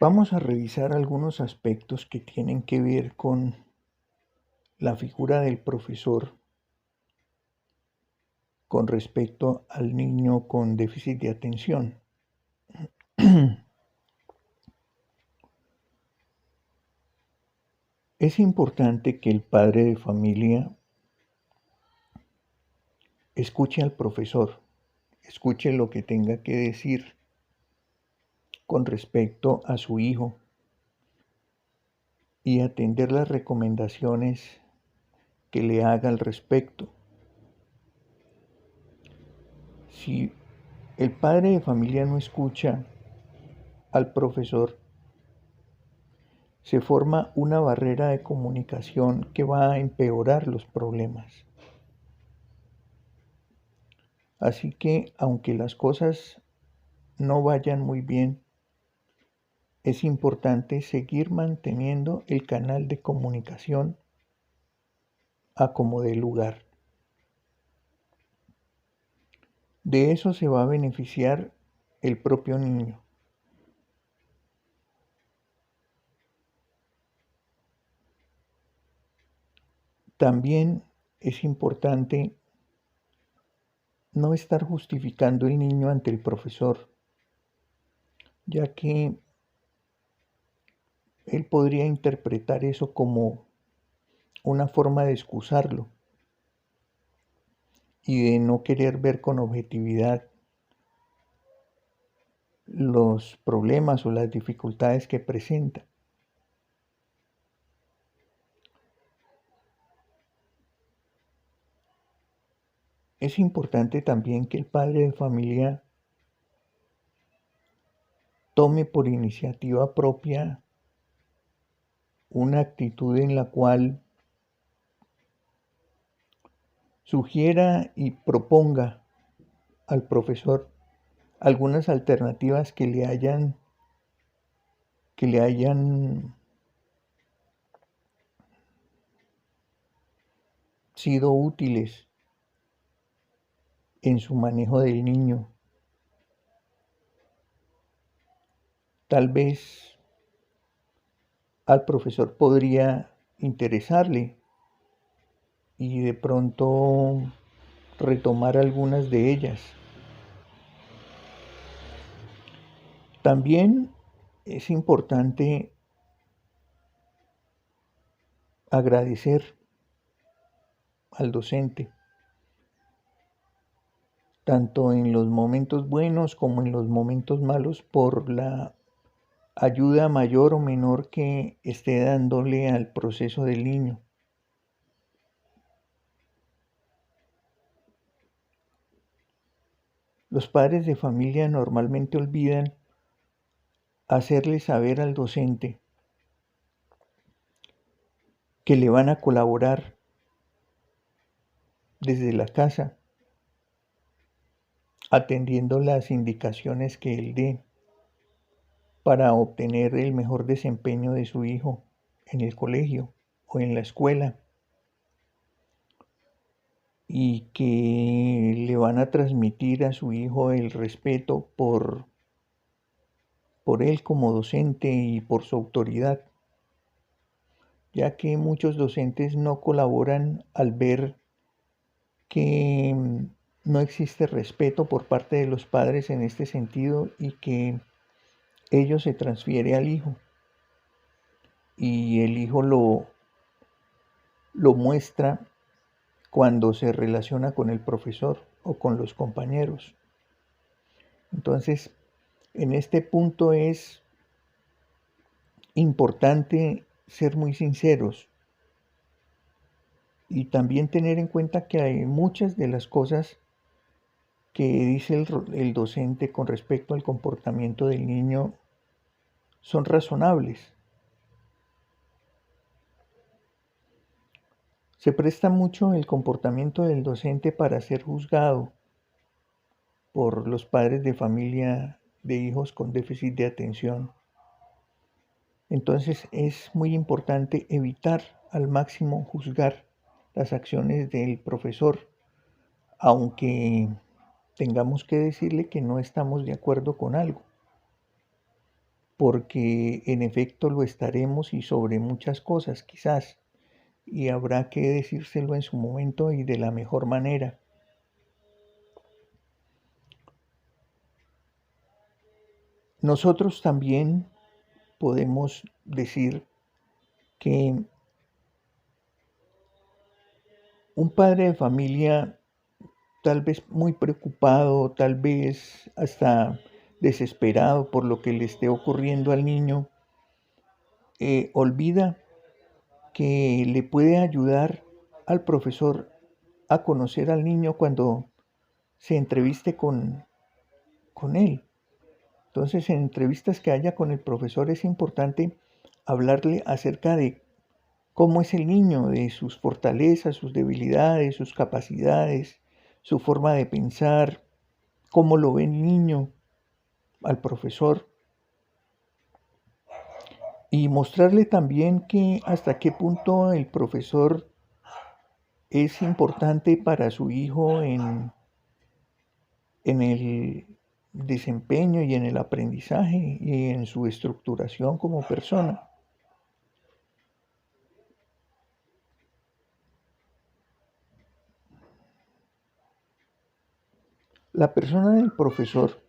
Vamos a revisar algunos aspectos que tienen que ver con la figura del profesor con respecto al niño con déficit de atención. Es importante que el padre de familia escuche al profesor, escuche lo que tenga que decir con respecto a su hijo y atender las recomendaciones que le haga al respecto. Si el padre de familia no escucha al profesor, se forma una barrera de comunicación que va a empeorar los problemas. Así que, aunque las cosas no vayan muy bien, es importante seguir manteniendo el canal de comunicación a como dé lugar. De eso se va a beneficiar el propio niño. También es importante no estar justificando el niño ante el profesor, ya que él podría interpretar eso como una forma de excusarlo y de no querer ver con objetividad los problemas o las dificultades que presenta. Es importante también que el padre de familia tome por iniciativa propia una actitud en la cual sugiera y proponga al profesor algunas alternativas que le hayan sido útiles en su manejo del niño. Tal vez al profesor podría interesarle y de pronto retomar algunas de ellas. También es importante agradecer al docente, tanto en los momentos buenos como en los momentos malos, por la ayuda mayor o menor que esté dándole al proceso del niño. Los padres de familia normalmente olvidan hacerle saber al docente que le van a colaborar desde la casa, atendiendo las indicaciones que él dé para obtener el mejor desempeño de su hijo en el colegio o en la escuela, y que le van a transmitir a su hijo el respeto por él como docente y por su autoridad, ya que muchos docentes no colaboran al ver que no existe respeto por parte de los padres en este sentido y que ello se transfiere al hijo y el hijo lo muestra cuando se relaciona con el profesor o con los compañeros. Entonces, en este punto es importante ser muy sinceros y también tener en cuenta que hay muchas de las cosas que dice el docente con respecto al comportamiento del niño son razonables. Se presta mucho el comportamiento del docente para ser juzgado por los padres de familia de hijos con déficit de atención. Entonces es muy importante evitar al máximo juzgar las acciones del profesor, aunque tengamos que decirle que no estamos de acuerdo con algo. porque en efecto lo estaremos y sobre muchas cosas quizás, y habrá que decírselo en su momento y de la mejor manera. Nosotros también podemos decir que un padre de familia tal vez muy preocupado, tal vez hasta desesperado por lo que le esté ocurriendo al niño, olvida que le puede ayudar al profesor a conocer al niño cuando se entreviste con él. Entonces, en entrevistas que haya con el profesor es importante hablarle acerca de cómo es el niño, de sus fortalezas, sus debilidades, sus capacidades, su forma de pensar, cómo lo ve el niño al profesor, y mostrarle también que hasta qué punto el profesor es importante para su hijo en el desempeño y en el aprendizaje y en su estructuración como persona. La persona del profesor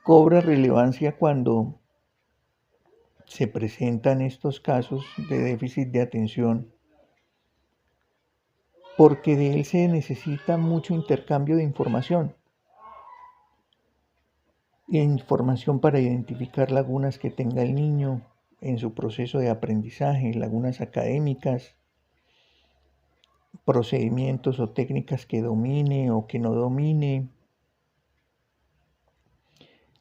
cobra relevancia cuando se presentan estos casos de déficit de atención, porque de él se necesita mucho intercambio de información, información para identificar lagunas que tenga el niño en su proceso de aprendizaje, lagunas académicas, procedimientos o técnicas que domine o que no domine,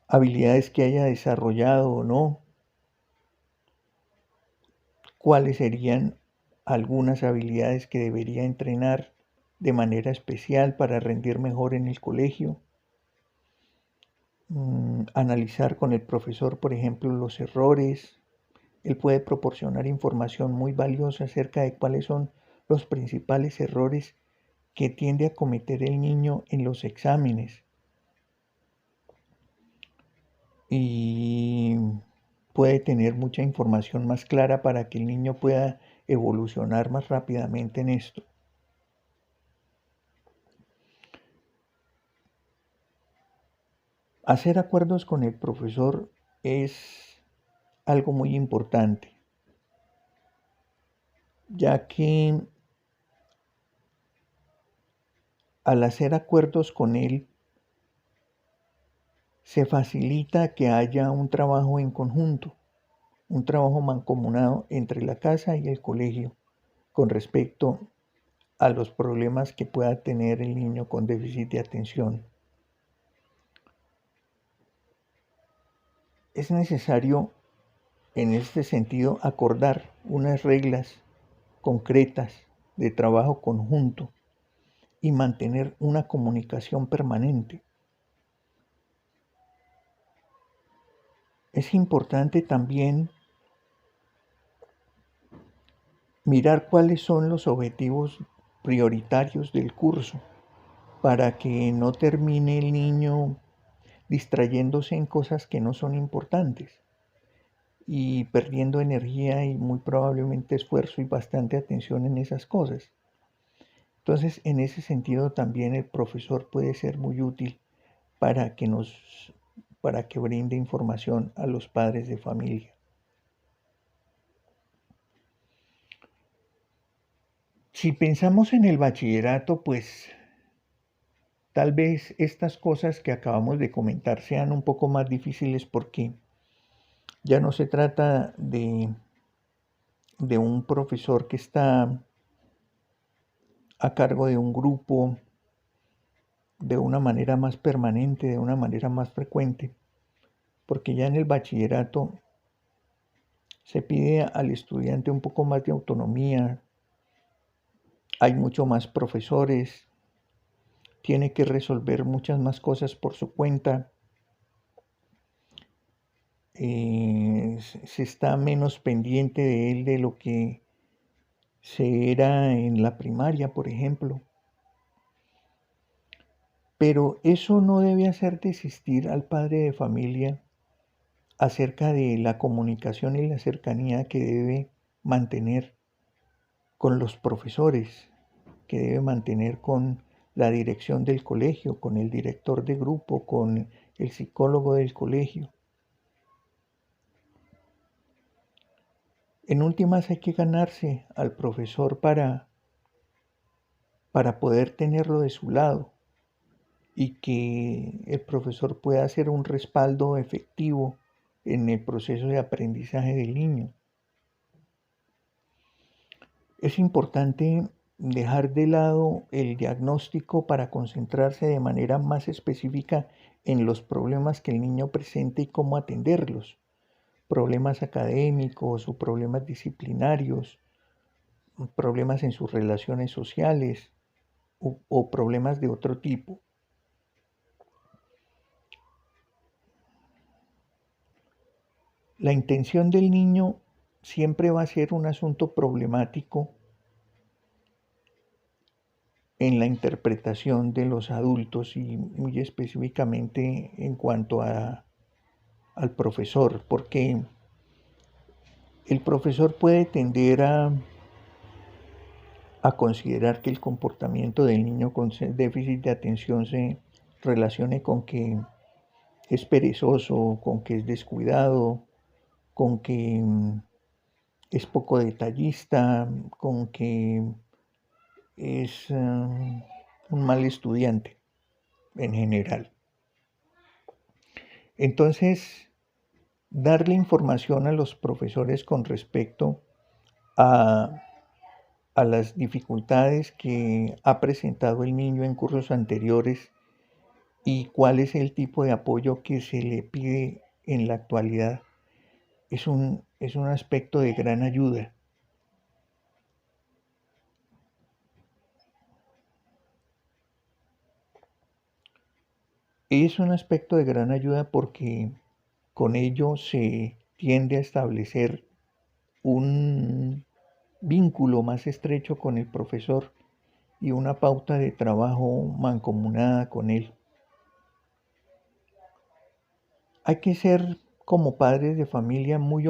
habilidades que haya desarrollado o no, cuáles serían algunas habilidades que debería entrenar de manera especial para rendir mejor en el colegio. Analizar con el profesor, por ejemplo, los errores. Él puede proporcionar información muy valiosa acerca de cuáles son los principales errores que tiende a cometer el niño en los exámenes. Y puede tener mucha información más clara para que el niño pueda evolucionar más rápidamente en esto. Hacer acuerdos con el profesor es algo muy importante, ya que al hacer acuerdos con él se facilita que haya un trabajo en conjunto, un trabajo mancomunado entre la casa y el colegio con respecto a los problemas que pueda tener el niño con déficit de atención. Es necesario en este sentido acordar unas reglas concretas de trabajo conjunto y mantener una comunicación permanente. Es importante también mirar cuáles son los objetivos prioritarios del curso para que no termine el niño distrayéndose en cosas que no son importantes y perdiendo energía y muy probablemente esfuerzo y bastante atención en esas cosas. Entonces, en ese sentido también el profesor puede ser muy útil para que para que brinde información a los padres de familia. Si pensamos en el bachillerato, pues tal vez estas cosas que acabamos de comentar sean un poco más difíciles porque ya no se trata de un profesor que está a cargo de un grupo de una manera más permanente, de una manera más frecuente, porque ya en el bachillerato se pide al estudiante un poco más de autonomía, hay mucho más profesores, tiene que resolver muchas más cosas por su cuenta, se está menos pendiente de él de lo que se era en la primaria, por ejemplo. Pero eso no debe hacer desistir al padre de familia acerca de la comunicación y la cercanía que debe mantener con los profesores, que debe mantener con la dirección del colegio, con el director de grupo, con el psicólogo del colegio. En últimas hay que ganarse al profesor para poder tenerlo de su lado y que el profesor pueda ser un respaldo efectivo en el proceso de aprendizaje del niño. Es importante dejar de lado el diagnóstico para concentrarse de manera más específica en los problemas que el niño presenta y cómo atenderlos. Problemas académicos o problemas disciplinarios, problemas en sus relaciones sociales o problemas de otro tipo. La intención del niño siempre va a ser un asunto problemático en la interpretación de los adultos y muy específicamente en cuanto al profesor, porque el profesor puede tender a considerar que el comportamiento del niño con déficit de atención se relacione con que es perezoso, con que es descuidado, con que es poco detallista, con que es un mal estudiante en general. Entonces, darle información a los profesores con respecto a, a las dificultades que ha presentado el niño en cursos anteriores y cuál es el tipo de apoyo que se le pide en la actualidad es un aspecto de gran ayuda. Es un aspecto de gran ayuda porque con ello se tiende a establecer un vínculo más estrecho con el profesor y una pauta de trabajo mancomunada con él. Hay que ser como padres de familia muy